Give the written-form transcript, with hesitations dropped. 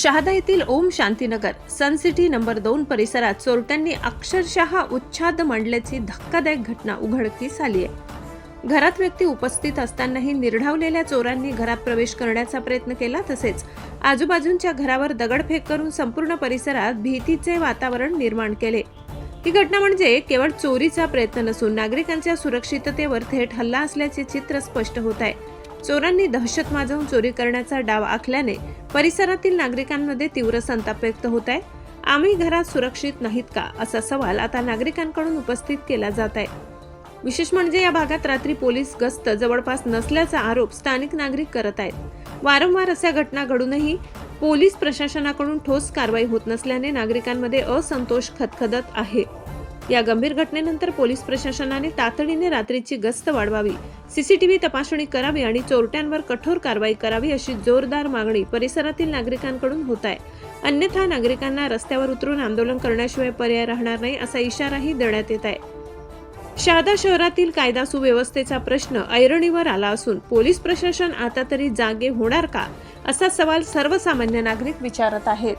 शहादा येथील ओम शांतीनगर सन city number 2 परिसरात चोरट्यांनी अक्षरशः उच्छाद मांडल्याची धक्कादायक घटना उघडकीस आली आहे. घरात व्यक्ती उपस्थित असतानाही निर्ढावलेल्या चोरांनी घरात प्रवेश करण्याचा प्रयत्न केला, तसेच आजूबाजूच्या घरावर दगडफेक करून संपूर्ण परिसरात भीतीचे वातावरण निर्माण केले. ही घटना म्हणजे केवळ चोरीचा प्रयत्न नसून नागरिकांच्या सुरक्षिततेवर थेट हल्ला असल्याचे चित्र स्पष्ट होत आहे. चोरांनी दहशत माजवून चोरी करण्याचा डाव आखल्याने परिसरातील नागरिकांमध्ये तीव्र संताप व्यक्त होत आहे. आम्ही घरात सुरक्षित नाहीत का, असा सवाल आता नागरिकांकडून उपस्थित केला जात आहे. विशेष म्हणजे या भागात रात्री पोलीस गस्त जवळपास नसल्याचा आरोप स्थानिक नागरिक करत आहेत. वारंवार अशा घटना घडूनही पोलीस प्रशासनाकडून ठोस कारवाई होत नसल्याने नागरिकांमध्ये असंतोष खदखदत आहे. या गंभीर घटनेनंतर पोलीस प्रशासनाने तातडीने रात्रीची गस्त वाढवावी, सीसीटीव्ही तपासणी करावी आणि चोरट्यांवर कठोर कारवाई करावी, अशी जोरदार मागणी परिसरातील नागरिकांकडून होत आहे. अन्यथा नागरिकांना रस्त्यावर उतरून आंदोलन करण्याशिवाय पर्याय राहणार नाही, असा इशाराही देण्यात येत आहे. शहादा शहरातील कायदा सुव्यवस्थेचा प्रश्न ऐरणीवर आला असून पोलीस प्रशासन आता तरी जागे होणार का, असा सवाल सर्वसामान्य नागरिक विचारत आहेत.